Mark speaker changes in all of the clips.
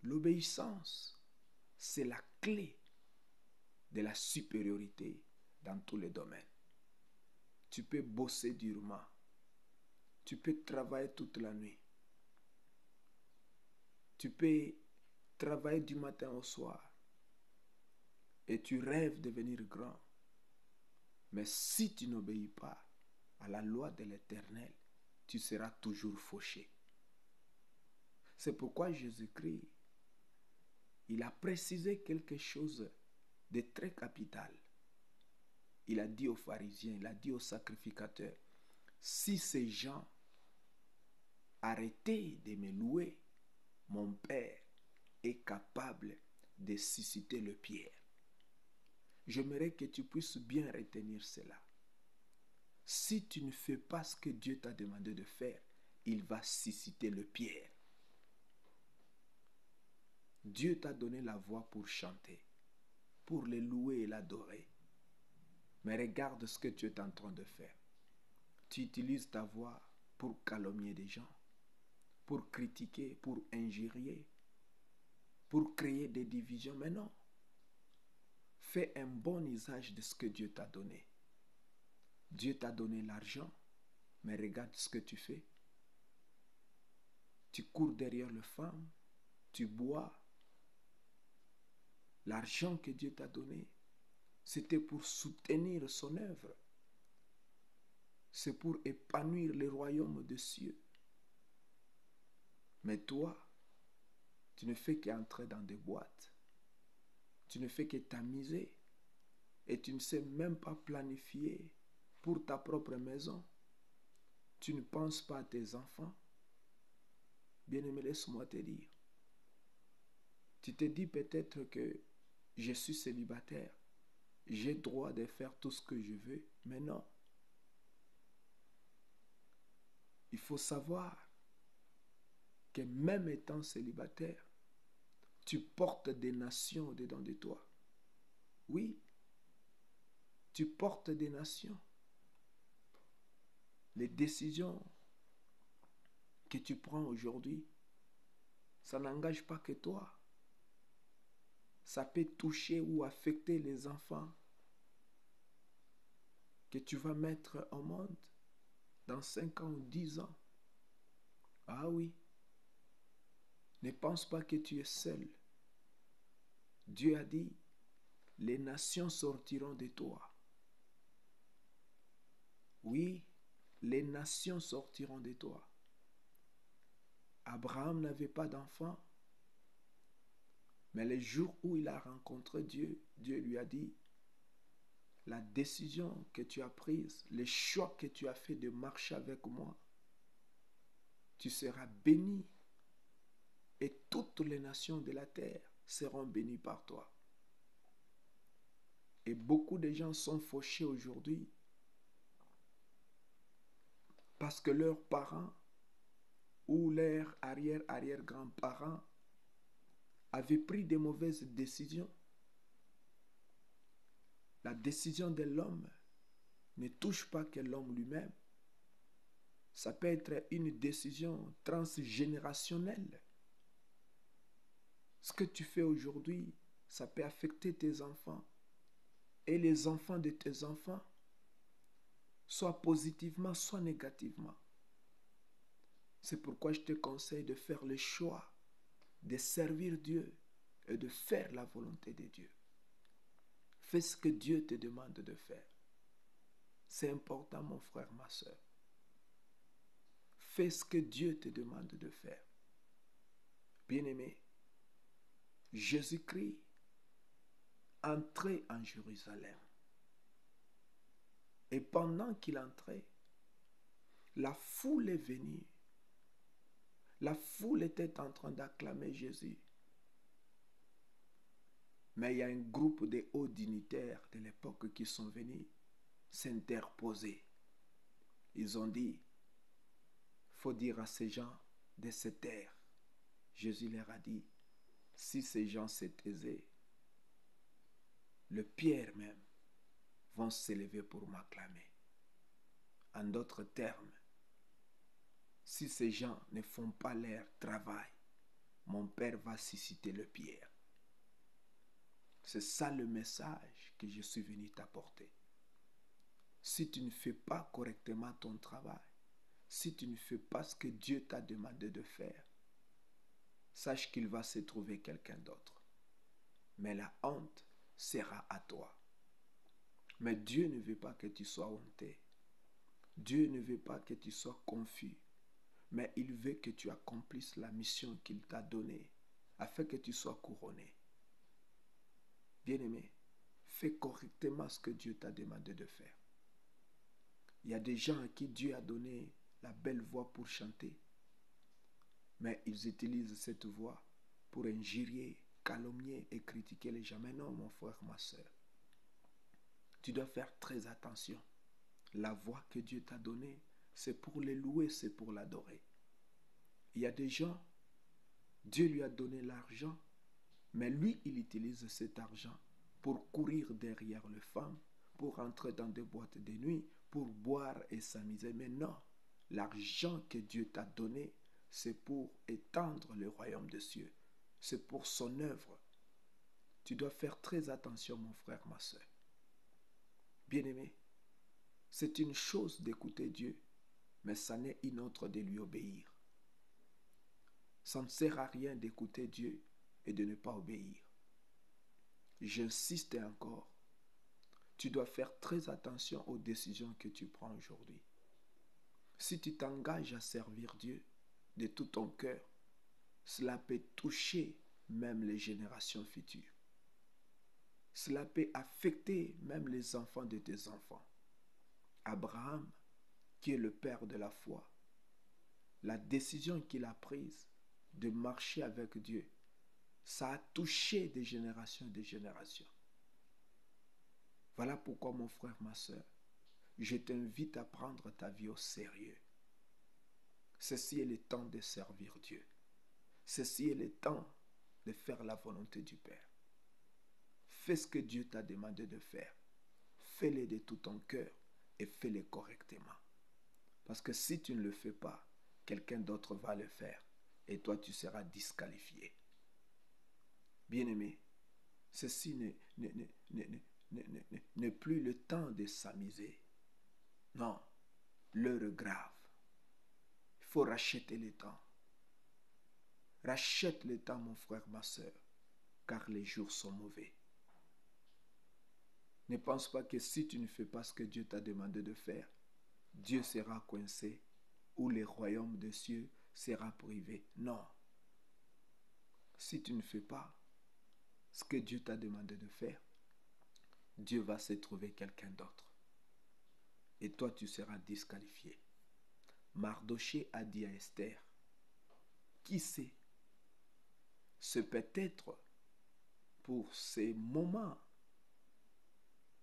Speaker 1: L'obéissance, c'est la clé de la supériorité dans tous les domaines. Tu peux bosser durement. Tu peux travailler toute la nuit. Tu peux travailler du matin au soir. Et tu rêves de devenir grand. Mais si tu n'obéis pas à la loi de l'Éternel, tu seras toujours fauché. C'est pourquoi Jésus-Christ, il a précisé quelque chose de très capital. Il a dit aux pharisiens, il a dit aux sacrificateurs, si ces gens arrêtaient de me louer, mon Père est capable de susciter le Pierre. J'aimerais que tu puisses bien retenir cela. Si tu ne fais pas ce que Dieu t'a demandé de faire, il va susciter le Pierre. Dieu t'a donné la voix pour chanter, pour le louer et l'adorer. Mais regarde ce que tu es en train de faire. Tu utilises ta voix pour calomnier des gens, pour critiquer, pour injurier, pour créer des divisions. Mais non. Fais un bon usage de ce que Dieu t'a donné. Dieu t'a donné l'argent, mais regarde ce que tu fais. Tu cours derrière les femmes, tu bois. L'argent que Dieu t'a donné, c'était pour soutenir son œuvre. C'est pour épanouir le royaume des cieux. Mais toi, tu ne fais qu'entrer dans des boîtes. Tu ne fais que t'amuser. Et tu ne sais même pas planifier pour ta propre maison. Tu ne penses pas à tes enfants. Bien-aimé, laisse-moi te dire. Tu te dis peut-être que je suis célibataire. J'ai droit de faire tout ce que je veux. Mais non. Il faut savoir que même étant célibataire, tu portes des nations au-dedans de toi. Oui, tu portes des nations. Les décisions que tu prends aujourd'hui, ça n'engage pas que toi. Ça peut toucher ou affecter les enfants que tu vas mettre au monde dans 5 ans ou 10 ans. Ah oui. Ne pense pas que tu es seul. Dieu a dit, les nations sortiront de toi. Oui, les nations sortiront de toi. Abraham n'avait pas d'enfant, mais le jour où il a rencontré Dieu, Dieu lui a dit, la décision que tu as prise, le choix que tu as fait de marcher avec moi, tu seras béni et toutes les nations de la terre seront bénies par toi. Et beaucoup de gens sont fauchés aujourd'hui parce que leurs parents ou leurs arrière-arrière-grands-parents avaient pris de mauvaises décisions. La décision de l'homme ne touche pas que l'homme lui-même. Ça peut être une décision transgénérationnelle. Ce que tu fais aujourd'hui, ça peut affecter tes enfants et les enfants de tes enfants, soit positivement, soit négativement. C'est pourquoi je te conseille de faire le choix de servir Dieu et de faire la volonté de Dieu. Fais ce que Dieu te demande de faire. C'est important, mon frère, ma soeur. Fais ce que Dieu te demande de faire. Bien-aimé, Jésus-Christ entrait en Jérusalem. Et pendant qu'il entrait, la foule est venue. La foule était en train d'acclamer Jésus. Mais il y a un groupe de hauts dignitaires de l'époque qui sont venus s'interposer. Ils ont dit, il faut dire à ces gens de se taire. Jésus leur a dit, si ces gens se taisaient, les pierres même vont s'élever pour m'acclamer. En d'autres termes, si ces gens ne font pas leur travail, mon mon Père va susciter le pierre. C'est ça le message que je suis venu t'apporter. Si tu ne fais pas correctement ton travail, si tu ne fais pas ce que Dieu t'a demandé de faire, sache qu'il va se trouver quelqu'un d'autre. Mais la honte sera à toi. Mais Dieu ne veut pas que tu sois honteux. Dieu ne veut pas que tu sois confus. Mais il veut que tu accomplisses la mission qu'il t'a donnée afin que tu sois couronné. Bien-aimé, fais correctement ce que Dieu t'a demandé de faire. Il y a des gens à qui Dieu a donné la belle voix pour chanter, mais ils utilisent cette voix pour injurier, calomnier et critiquer les gens. Mais non, mon frère, ma soeur, tu dois faire très attention. La voix que Dieu t'a donnée, c'est pour les louer, c'est pour l'adorer. Il y a des gens, Dieu lui a donné l'argent, mais lui, il utilise cet argent pour courir derrière les femmes, pour entrer dans des boîtes de nuit, pour boire et s'amuser. Mais non, l'argent que Dieu t'a donné, c'est pour étendre le royaume des cieux. C'est pour son œuvre. Tu dois faire très attention, mon frère, ma soeur. Bien-aimé, c'est une chose d'écouter Dieu, mais ça n'est une autre de lui obéir. Ça ne sert à rien d'écouter Dieu et de ne pas obéir. J'insiste encore, tu dois faire très attention aux décisions que tu prends aujourd'hui. Si tu t'engages à servir Dieu de tout ton cœur, cela peut toucher même les générations futures. Cela peut affecter même les enfants de tes enfants. Abraham, qui est le père de la foi, la décision qu'il a prise de marcher avec Dieu, ça a touché des générations et des générations. Voilà pourquoi, mon frère, ma soeur, je t'invite à prendre ta vie au sérieux. Ceci est le temps de servir Dieu. Ceci est le temps de faire la volonté du Père. Fais ce que Dieu t'a demandé de faire. Fais-le de tout ton cœur et fais-le correctement. Parce que si tu ne le fais pas, quelqu'un d'autre va le faire et toi tu seras disqualifié. Bien-aimé, ceci n'est plus le temps de s'amuser. Non, l'heure est grave. Il faut racheter le temps. Rachète le temps, mon frère, ma soeur, car les jours sont mauvais. Ne pense pas que si tu ne fais pas ce que Dieu t'a demandé de faire, Dieu sera coincé ou le royaume des cieux sera privé. Non. Si tu ne fais pas ce que Dieu t'a demandé de faire, Dieu va se trouver quelqu'un d'autre. Et toi, tu seras disqualifié. Mardochée a dit à Esther, qui sait, c'est peut-être pour ces moments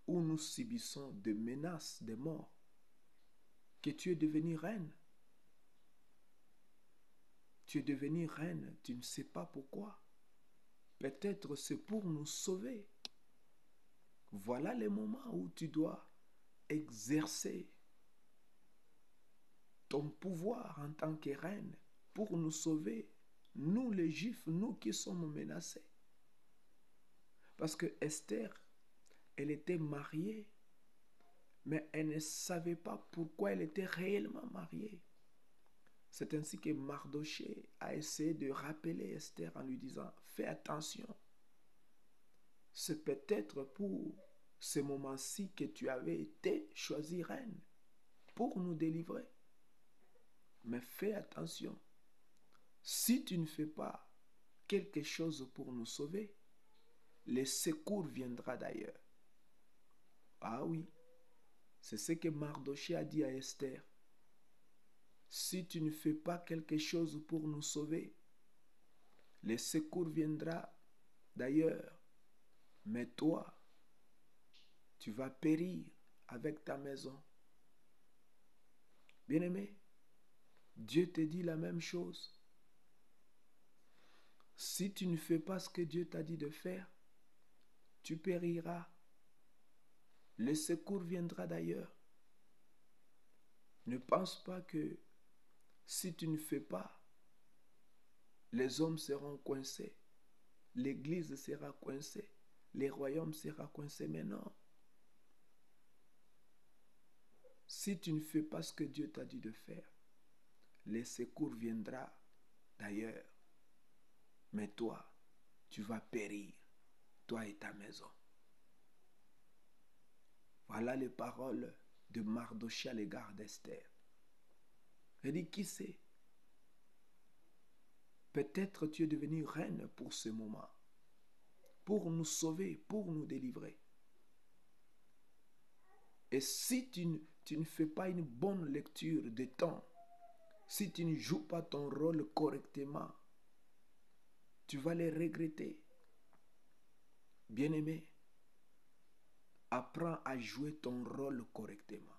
Speaker 1: où nous subissons des menaces de mort que tu es devenue reine. Tu es devenue reine, tu ne sais pas pourquoi. Peut-être c'est pour nous sauver. Voilà les moments où tu dois exercer ton pouvoir en tant que reine pour nous sauver, nous les Juifs, nous qui sommes menacés. Parce que Esther, elle était mariée, mais elle ne savait pas pourquoi elle était réellement mariée. C'est ainsi que Mardochée a essayé de rappeler Esther en lui disant, fais attention, c'est peut-être pour ce moment-ci que tu avais été choisie reine pour nous délivrer. Mais fais attention, si tu ne fais pas quelque chose pour nous sauver, le secours viendra d'ailleurs. Ah oui, c'est ce que Mardochée a dit à Esther. Si tu ne fais pas quelque chose pour nous sauver, le secours viendra d'ailleurs. Mais toi, tu vas périr avec ta maison. Bien-aimé, Dieu te dit la même chose. Si tu ne fais pas ce que Dieu t'a dit de faire, tu périras. Le secours viendra d'ailleurs. Ne pense pas que si tu ne fais pas Les hommes seront coincés. L'église sera coincée. Les royaumes seront coincés. Mais non. Si tu ne fais pas ce que Dieu t'a dit de faire, les secours viendront d'ailleurs. Mais toi, tu vas périr, toi et ta maison. Voilà les paroles de Mardochée à l'égard d'Esther. Elle dit, qui sait? Peut-être tu es devenue reine pour ce moment, pour nous sauver, pour nous délivrer. Et si tu ne fais pas une bonne lecture de temps, si tu ne joues pas ton rôle correctement, tu vas les regretter. Bien-aimé, apprends à jouer ton rôle correctement.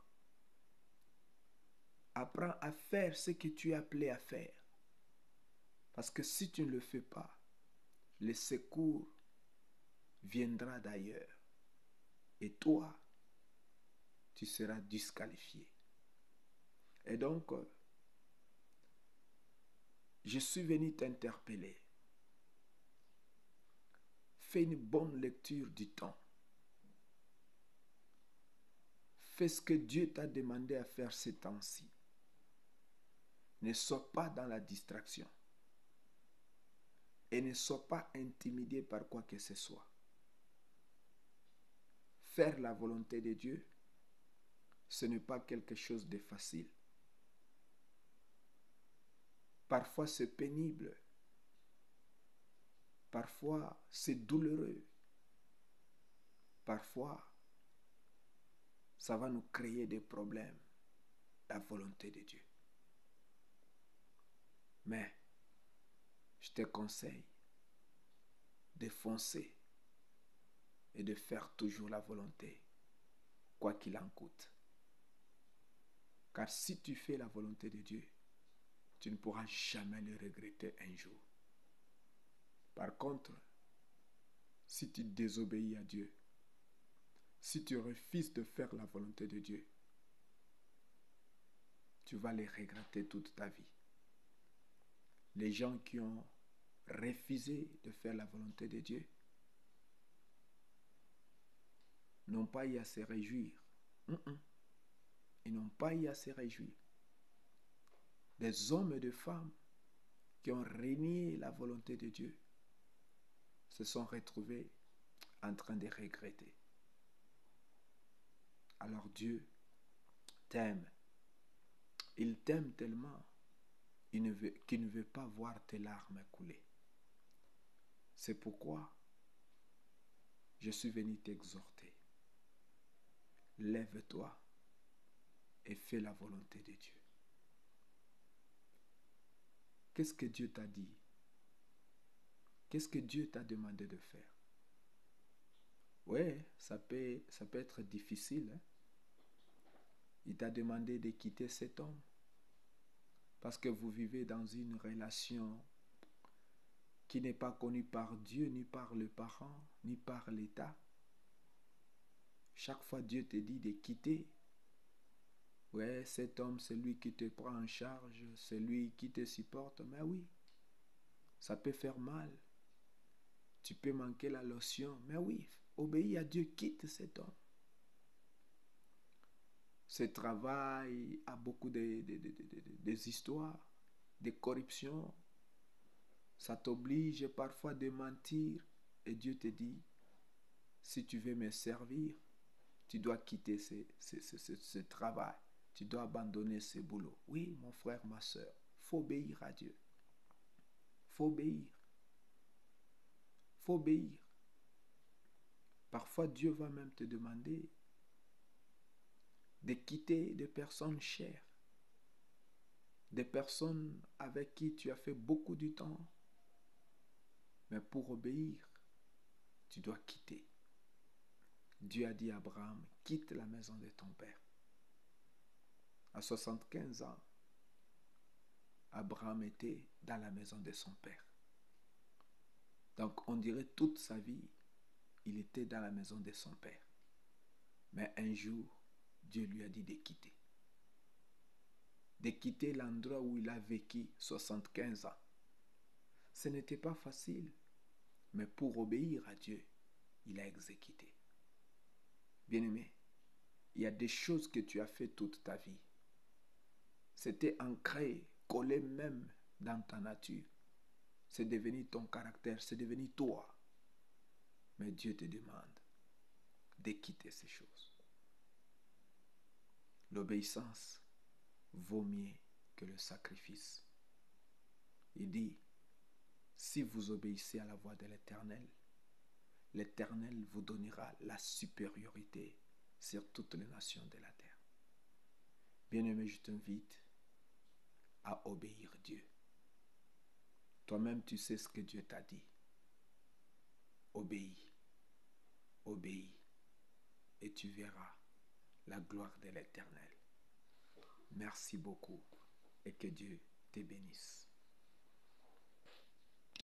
Speaker 1: Apprends à faire ce que tu es appelé à faire. Parce que si tu ne le fais pas, le secours viendra d'ailleurs. Et toi, tu seras disqualifié. Et donc, je suis venu t'interpeller. Fais une bonne lecture du temps. Fais ce que Dieu t'a demandé à faire ces temps-ci. Ne sois pas dans la distraction. Et ne sois pas intimidé par quoi que ce soit. Faire la volonté de Dieu, ce n'est pas quelque chose de facile. Parfois c'est pénible. Parfois c'est douloureux. Parfois, ça va nous créer des problèmes, la volonté de Dieu. Mais, je te conseille de foncer et de faire toujours la volonté, quoi qu'il en coûte. Car si tu fais la volonté de Dieu, tu ne pourras jamais le regretter un jour. Par contre, si tu désobéis à Dieu, si tu refuses de faire la volonté de Dieu, tu vas les regretter toute ta vie. Les gens qui ont refusé de faire la volonté de Dieu n'ont pas eu à se réjouir. Ils n'ont pas eu à se réjouir. Des hommes et des femmes qui ont renié la volonté de Dieu se sont retrouvés en train de regretter. Alors Dieu t'aime. Il t'aime tellement qu'il ne veut pas voir tes larmes couler. C'est pourquoi je suis venu t'exhorter. Lève-toi et fais la volonté de Dieu. Qu'est-ce que Dieu t'a dit? Qu'est-ce que Dieu t'a demandé de faire? Oui, ça peut être difficile. Hein? Il t'a demandé de quitter cet homme parce que vous vivez dans une relation qui n'est pas connue par Dieu, ni par le parent, ni par l'État. Chaque fois Dieu te dit de quitter. Ouais, cet homme, c'est lui qui te prend en charge, c'est lui qui te supporte. Mais oui, ça peut faire mal. Tu peux manquer la lotion. Mais oui, obéis à Dieu, quitte cet homme. Ce travail a beaucoup des histoires, de corruption. Ça t'oblige parfois de mentir. Et Dieu te dit, si tu veux me servir, tu dois quitter ce travail. Tu dois abandonner ce boulot. Oui, mon frère, ma soeur, il faut obéir à Dieu. Il faut obéir. Il faut obéir. Parfois, Dieu va même te demander de quitter des personnes chères, des personnes avec qui tu as fait beaucoup de temps. Mais pour obéir, tu dois quitter. Dieu a dit à Abraham, quitte la maison de ton père. À 75 ans, Abraham était dans la maison de son père. Donc on dirait toute sa vie, il était dans la maison de son père. Mais un jour, Dieu lui a dit de quitter. De quitter l'endroit où il a vécu 75 ans. Ce n'était pas facile, mais pour obéir à Dieu, il a exécuté. Bien-aimé, il y a des choses que tu as fait toute ta vie. C'était ancré, collé même dans ta nature. C'est devenu ton caractère, c'est devenu toi. Mais Dieu te demande de quitter ces choses. L'obéissance vaut mieux que le sacrifice. Il dit, si vous obéissez à la voix de l'Éternel, l'Éternel vous donnera la supériorité sur toutes les nations de la terre. Bien-aimé, je t'invite à obéir Dieu. Toi-même, tu sais ce que Dieu t'a dit. Obéis, obéis, et tu verras la gloire de l'Éternel. Merci beaucoup et que Dieu te bénisse.